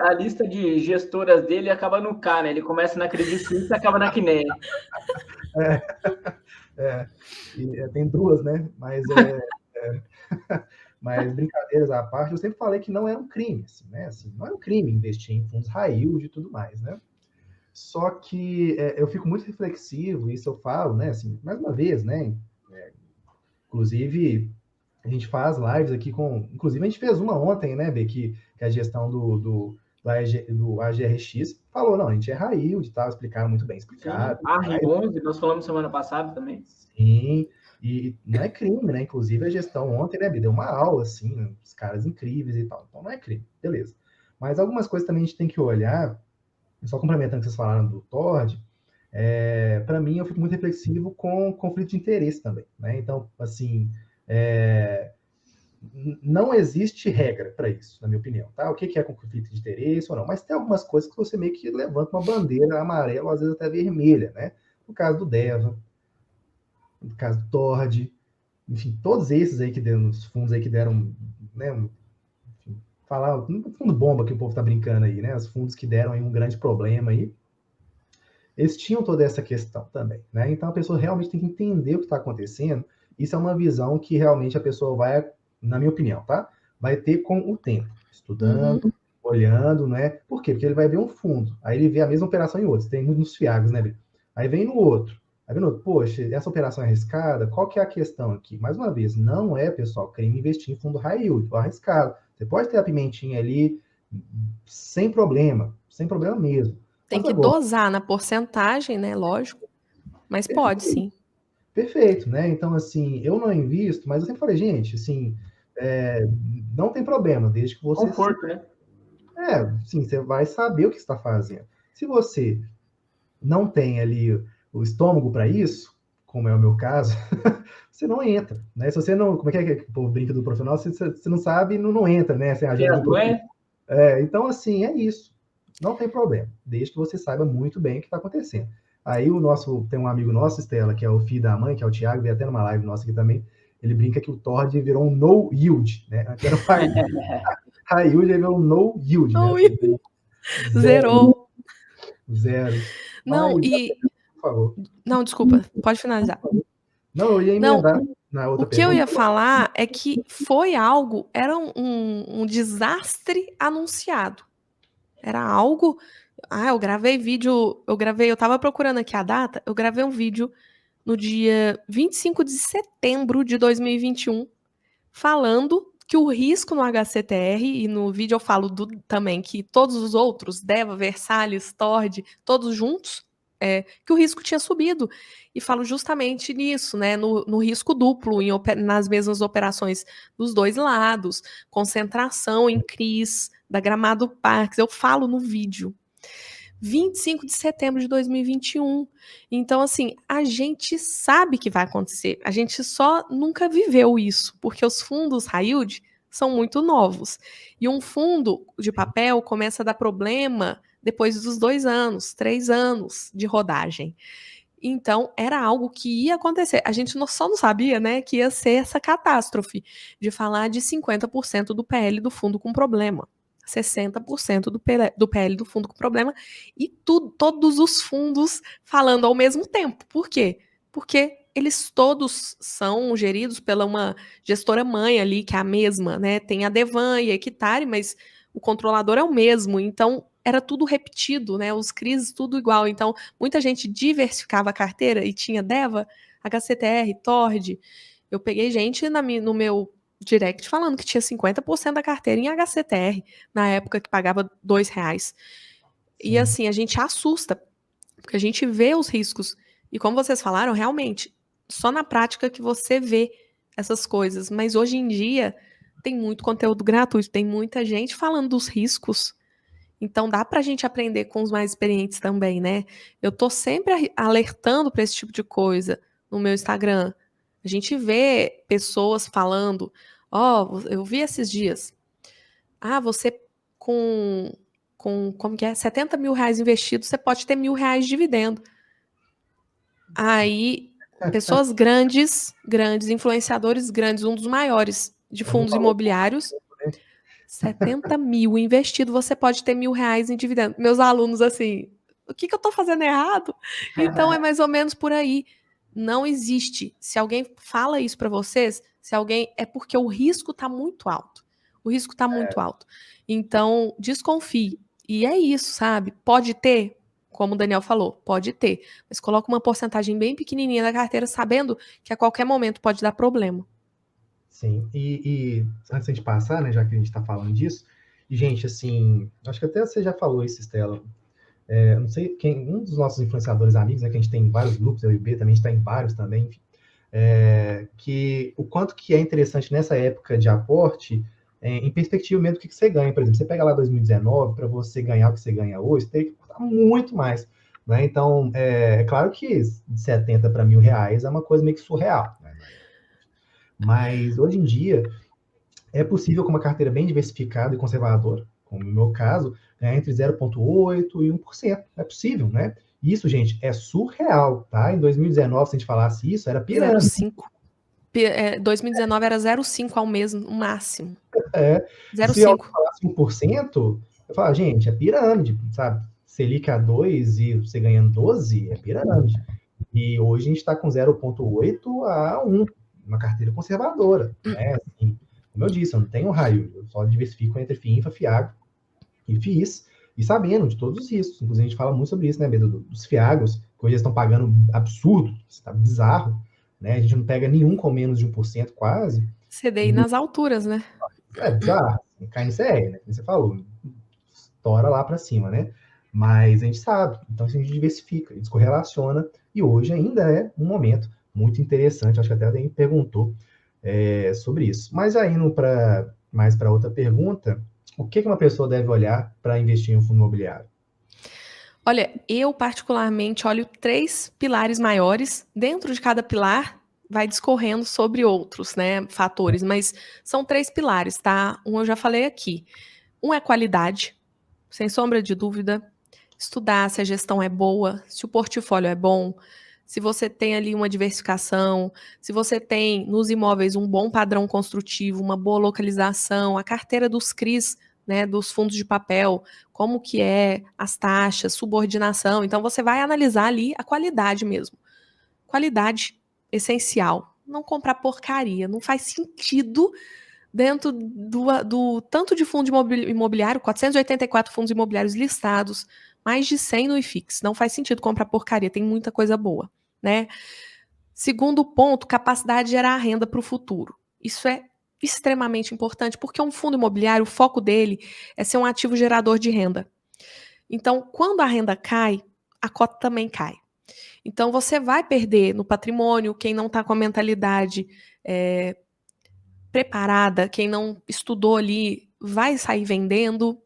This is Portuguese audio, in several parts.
A lista de gestoras dele acaba no K, né? Ele começa na Credit Suisse e acaba na Quiné. Tem duas, né? Mas brincadeiras à parte, eu sempre falei que não era um crime, assim, né? Assim, não era um crime investir em fundos high yield e tudo mais, né? Só que eu fico muito reflexivo, isso eu falo, né? Assim, mais uma vez, né? Inclusive, a gente faz lives aqui com. Inclusive, a gente fez uma ontem, né, B, que a gestão do AGRX falou, não, a gente é high yield, tá? Explicaram muito bem Sim, explicado. a R11, nós falamos semana passada também. Sim, e não é crime, né? Inclusive a gestão ontem, né, me deu uma aula, assim, os caras incríveis e tal. Então não é crime, beleza. Mas algumas coisas também a gente tem que olhar, só complementando o que vocês falaram do Tord, para mim eu fico muito reflexivo com conflito de interesse também, né? Então, assim, é, não existe regra para isso, na minha opinião, tá? O que é conflito de interesse ou não? Mas tem algumas coisas que você meio que levanta uma bandeira amarela, ou às vezes até vermelha, né? No caso do Deva, no caso do Tord, enfim, todos esses aí que deram, os fundos aí que deram, né, enfim, falar, um fundo bomba que o povo tá brincando aí, né, os fundos que deram aí um grande problema aí, eles tinham toda essa questão também, né, então a pessoa realmente tem que entender o que está acontecendo, isso é uma visão que realmente a pessoa vai, na minha opinião, tá, vai ter com o tempo, estudando, olhando, né, por quê? Porque ele vai ver um fundo, aí ele vê a mesma operação em outros, tem muitos fiagos, né, aí vem no outro, aí vem no outro, poxa, essa operação é arriscada, qual que é a questão aqui? Mais uma vez, não é, pessoal, crime investir em fundo high yield, ou arriscado, você pode ter a pimentinha ali sem problema mesmo. Tem Mas que agora, dosar na porcentagem, né? Lógico. Mas pode, sim. perfeito, né? Então, assim, eu não invisto, mas eu sempre falei, gente, assim, é, não tem problema, desde que você... Conforto, né? Sim, você vai saber o que está fazendo. Se você não tem ali o estômago para isso, como é o meu caso, você não entra, né? Se você não... Como é que o povo brinca do profissional? Você não sabe, não entra, né? Sem a Tem ajuda as do profissional. doenças. Então, assim, é isso. Não tem problema, desde que você saiba muito bem o que está acontecendo. Aí tem um amigo nosso, Estela, que é o filho da mãe, que é o Thiago, veio até numa live nossa aqui também, ele brinca que o Tord virou um no yield, né? Antes era um high yield, ele virou um no yield, né? Ou seja, zero, Zerou. zero. Não, Mas, por favor. Não, desculpa, pode finalizar. Não, eu ia Não, emendar na o outra que eu ia pergunta. falar é que era um desastre anunciado. Era algo. Eu gravei vídeo. Eu tava procurando aqui a data, eu gravei um vídeo no dia 25 de setembro de 2021, falando que o risco no HCTR, e no vídeo eu falo também que todos os outros, Deva, Versalhes, Tord, todos juntos, que o risco tinha subido. E falo justamente nisso, né? No risco duplo, nas mesmas operações dos dois lados, concentração em CRIs, da Gramado Parques, eu falo no vídeo. 25 de setembro de 2021. Então, assim, a gente sabe que vai acontecer. A gente só nunca viveu isso, porque os fundos high yield são muito novos. E um fundo de papel começa a dar problema depois dos 2 anos, 3 anos de rodagem. Então, era algo que ia acontecer. A gente só não sabia, né, que ia ser essa catástrofe de falar de 50% do PL do fundo com problema. 60% do PL do fundo com problema e todos os fundos falando ao mesmo tempo. Por quê? Porque eles todos são geridos pela uma gestora mãe ali, que é a mesma, né? Tem a Devan e a Equitare, mas o controlador é o mesmo, então era tudo repetido, né? Os CRIs tudo igual. Então, muita gente diversificava a carteira e tinha Deva, HCTR, Tord. Eu peguei gente no meu direct falando que tinha 50% da carteira em HCTR, na época que pagava R$2. E assim, a gente assusta, porque a gente vê os riscos. E como vocês falaram, realmente, só na prática que você vê essas coisas. Mas hoje em dia, tem muito conteúdo gratuito, tem muita gente falando dos riscos. Então dá pra gente aprender com os mais experientes também, né? Eu tô sempre alertando para esse tipo de coisa no meu Instagram. A gente vê pessoas falando, eu vi esses dias. Você como que é? 70 mil reais investidos, você pode ter R$1.000 de dividendo. Aí, pessoas grandes, influenciadores grandes, um dos maiores de fundos imobiliários, 70 mil investido, você pode ter R$ 1.000 em dividendo. Meus alunos, assim, o que eu tô fazendo errado? Então, é mais ou menos por aí. Não existe. Se alguém fala isso para vocês, é porque o risco tá muito alto. O risco tá muito alto. Então, desconfie. E é isso, sabe? Pode ter, como o Daniel falou, pode ter. Mas coloca uma porcentagem bem pequenininha na carteira, sabendo que a qualquer momento pode dar problema. Sim, e antes de passar, né, já que a gente está falando disso, e, gente, assim, acho que até você já falou isso, Estela, não sei quem, um dos nossos influenciadores amigos, né, que a gente tem em vários grupos, eu e o B também, a gente está em vários também, enfim, que o quanto que é interessante nessa época de aporte, em perspectiva mesmo do que você ganha. Por exemplo, você pega lá 2019, para você ganhar o que você ganha hoje, você tem que aportar muito mais. Né? Então, é claro que de 70 para R$ 1.000 é uma coisa meio que surreal. Né? Mas, hoje em dia, é possível, com uma carteira bem diversificada e conservadora, como no meu caso, ganhar entre 0,8% e 1%. É possível, né? Isso, gente, é surreal, tá? Em 2019, se a gente falasse isso, era pirâmide. 0,5. 2019 era 0,5 ao mês, no máximo. Se eu 0,5. falasse 1%, eu falava, gente, é pirâmide, sabe? Selic a 2 e você ganhando 12, é pirâmide. E hoje a gente está com 0,8 a 1, uma carteira conservadora, né? Assim, como eu disse, eu não tenho raio, eu só diversifico entre FIINFA, FIAGRO e FIIs, e sabendo de todos os riscos. Inclusive, a gente fala muito sobre isso, né, dos FIAGROS, que hoje eles estão pagando absurdo, está bizarro, né? A gente não pega nenhum com menos de 1% quase. CDI nas alturas, né? É bizarro, cai no CR, né? Como você falou, estoura lá para cima, né? Mas a gente sabe, então a gente diversifica, a gente correlaciona, e hoje ainda é um momento muito interessante, acho que até alguém perguntou sobre isso. Mas aí, indo mais para outra pergunta, o que uma pessoa deve olhar para investir em um fundo imobiliário? Olha, eu particularmente olho 3 pilares maiores. Dentro de cada pilar, vai discorrendo sobre outros, né, fatores, mas são 3 pilares, tá? Um eu já falei aqui. Um é qualidade, sem sombra de dúvida. Estudar se a gestão é boa, se o portfólio é bom, se você tem ali uma diversificação, se você tem nos imóveis um bom padrão construtivo, uma boa localização, a carteira dos CRIs, né, dos fundos de papel, como que é, as taxas, subordinação. Então, você vai analisar ali a qualidade mesmo. Qualidade essencial. Não comprar porcaria. Não faz sentido dentro do tanto de fundo imobiliário, 484 fundos imobiliários listados, mais de 100 no IFIX. Não faz sentido comprar porcaria, tem muita coisa boa, né? Segundo ponto, capacidade de gerar renda para o futuro. Isso é extremamente importante, porque um fundo imobiliário, o foco dele é ser um ativo gerador de renda. Então, quando a renda cai, a cota também cai. Então, você vai perder no patrimônio, quem não está com a mentalidade preparada, quem não estudou ali, vai sair vendendo,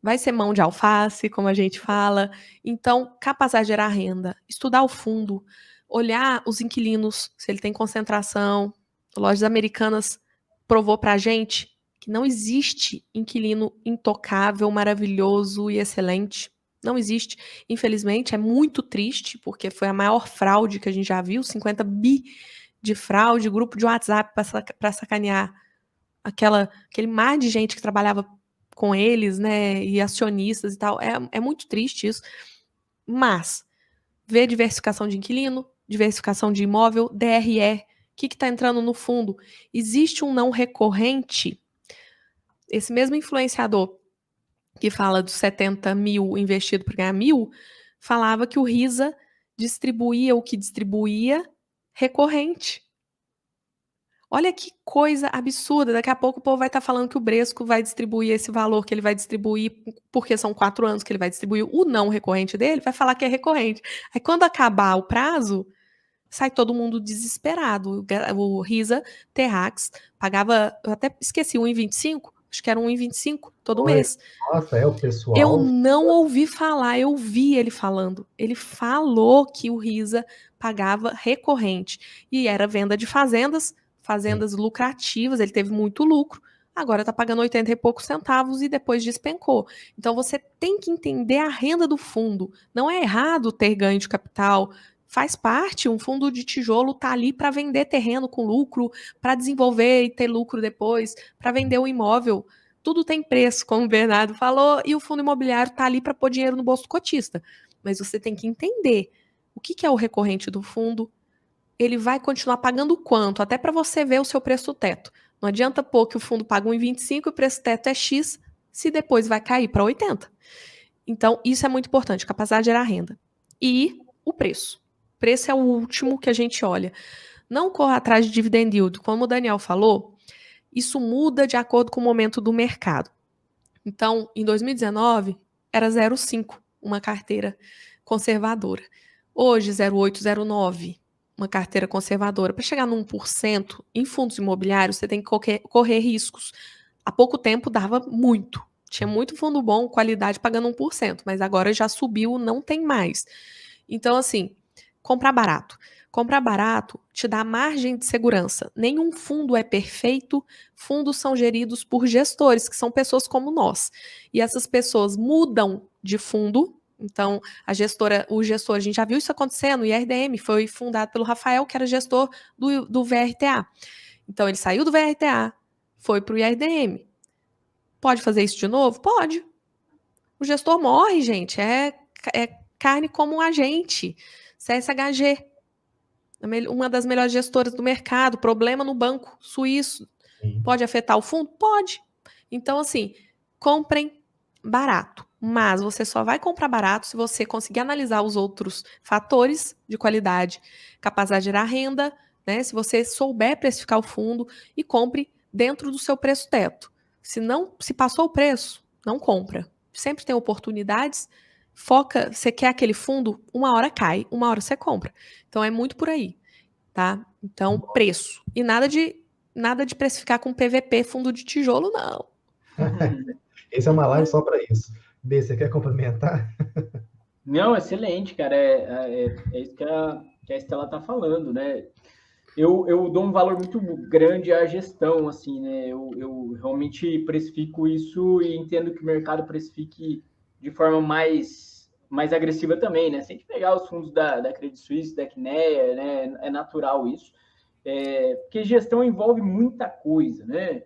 vai ser mão de alface, como a gente fala. Então, capacidade de gerar renda, estudar o fundo, olhar os inquilinos, se ele tem concentração. Lojas Americanas provou pra gente que não existe inquilino intocável, maravilhoso e excelente. Não existe. Infelizmente, é muito triste, porque foi a maior fraude que a gente já viu, 50 bi de fraude, grupo de WhatsApp para sacanear aquele mar de gente que trabalhava com eles, né, e acionistas e tal. É muito triste isso. Mas, ver diversificação de inquilino, diversificação de imóvel, DRE, o que está entrando no fundo? Existe um não recorrente. Esse mesmo influenciador que fala dos 70 mil investido para ganhar 1.000, falava que o RISA distribuía o que distribuía recorrente. Olha que coisa absurda. Daqui a pouco o povo vai estar falando que o Bresco vai distribuir esse valor que ele vai distribuir, porque são 4 anos que ele vai distribuir o não recorrente dele, vai falar que é recorrente. Aí quando acabar o prazo, sai todo mundo desesperado. O RISA Terrax pagava, eu até esqueci, 1,25? Acho que era 1,25 todo mês. Nossa, o pessoal... Eu não ouvi falar, eu vi ele falando. Ele falou que o RISA pagava recorrente. E era venda de fazendas lucrativas, ele teve muito lucro, agora está pagando 80 e poucos centavos e depois despencou. Então você tem que entender a renda do fundo. Não é errado ter ganho de capital, faz parte, um fundo de tijolo está ali para vender terreno com lucro, para desenvolver e ter lucro depois, para vender o imóvel. tudo tem preço, como o Bernardo falou, e o fundo imobiliário está ali para pôr dinheiro no bolso do cotista. Mas você tem que entender o que é o recorrente do fundo, ele vai continuar pagando quanto, até para você ver o seu preço teto. Não adianta pôr que o fundo paga 1,25 e o preço teto é X, se depois vai cair para 80. Então, isso é muito importante, capacidade de gerar renda. E o preço. O preço é o último que a gente olha. Não corra atrás de dividend yield. Como o Daniel falou, isso muda de acordo com o momento do mercado. Então, em 2019, era 0,5, uma carteira conservadora. Hoje, 0,8, 0,9, uma carteira conservadora. Para chegar no 1%, em fundos imobiliários, você tem que correr riscos. Há pouco tempo dava muito. Tinha muito fundo bom, qualidade, pagando 1%, mas agora já subiu, não tem mais. Então, assim, comprar barato. Comprar barato te dá margem de segurança. Nenhum fundo é perfeito. Fundos são geridos por gestores, que são pessoas como nós. E essas pessoas mudam de fundo. Então, o gestor, a gente já viu isso acontecendo. O IRDM foi fundado pelo Rafael, que era gestor do VRTA. Então, ele saiu do VRTA, foi para o IRDM. Pode fazer isso de novo? Pode. O gestor morre, gente. É carne como um agente. CSHG. Uma das melhores gestoras do mercado, problema no banco suíço. Sim. Pode afetar o fundo? Pode. Então, assim, comprem barato. Mas você só vai comprar barato se você conseguir analisar os outros fatores de qualidade, capacidade de gerar renda, né? Se você souber precificar o fundo e compre dentro do seu preço teto. Se passou o preço, não compra. Sempre tem oportunidades. Foca, você quer aquele fundo, uma hora cai, uma hora você compra. Então é muito por aí, tá? Então, preço. E nada de precificar com PVP, fundo de tijolo, não. Esse é uma live só para isso. B, você quer complementar? Não, excelente, cara. É isso que a Estela tá falando, né? Eu dou um valor muito grande à gestão, assim, né? Eu realmente precifico isso e entendo que o mercado precifique de forma mais agressiva também, né? Se a gente pegar os fundos da Credit Suisse, da Kinea, né? É natural isso. Porque gestão envolve muita coisa, né?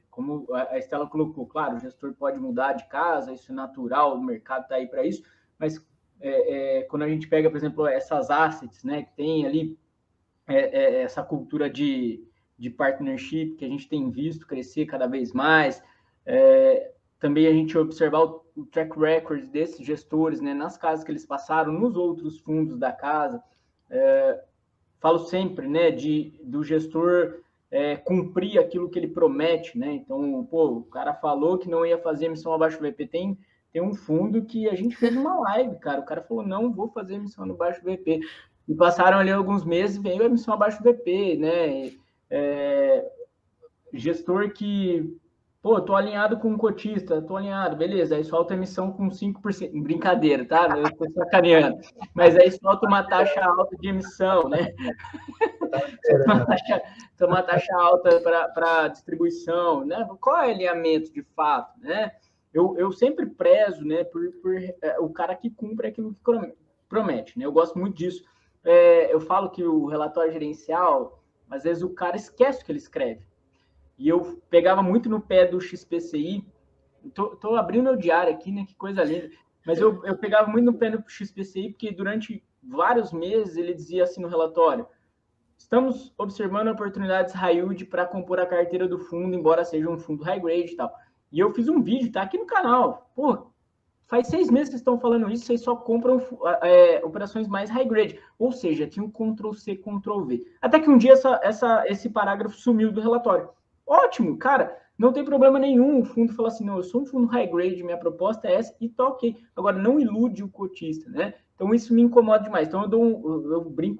Como a Estela colocou, claro, o gestor pode mudar de casa, isso é natural, o mercado está aí para isso, mas quando a gente pega, por exemplo, essas assets, né? Que tem ali essa cultura de partnership que a gente tem visto crescer cada vez mais. Também a gente observar o track record desses gestores, né, nas casas que eles passaram, nos outros fundos da casa. Falo sempre, né, do gestor cumprir aquilo que ele promete, né? Então, o cara falou que não ia fazer emissão abaixo do VP. Tem um fundo que a gente fez uma live, cara. O cara falou, não vou fazer emissão abaixo do VP. E passaram ali alguns meses e veio a emissão abaixo do VP, né? Gestor que, tô alinhado com um cotista, tô alinhado, beleza, aí solta a emissão com 5%, brincadeira, tá? Eu tô sacaneando, mas aí solta uma taxa alta de emissão, né? uma taxa alta para distribuição, né? Qual é o alinhamento de fato, né? Eu sempre prezo, né, por o cara que cumpre aquilo que promete, né? Eu gosto muito disso. Eu falo que o relatório gerencial, às vezes o cara esquece o que ele escreve. E eu pegava muito no pé do XPCI. Tô abrindo meu diário aqui, né? Que coisa linda. Mas eu pegava muito no pé do XPCI, porque durante vários meses ele dizia assim no relatório: estamos observando oportunidades high yield para compor a carteira do fundo, embora seja um fundo high grade e tal. E eu fiz um vídeo, tá aqui no canal. Faz 6 meses que estão falando isso, vocês só compram operações mais high grade. Ou seja, tinha um Ctrl+C, Ctrl+V. Até que um dia esse parágrafo sumiu do relatório. Ótimo, cara, não tem problema nenhum. O fundo fala assim, não, eu sou um fundo high grade, minha proposta é essa e tá ok. Agora, não ilude o cotista, né? Então, isso me incomoda demais. Então, eu brinco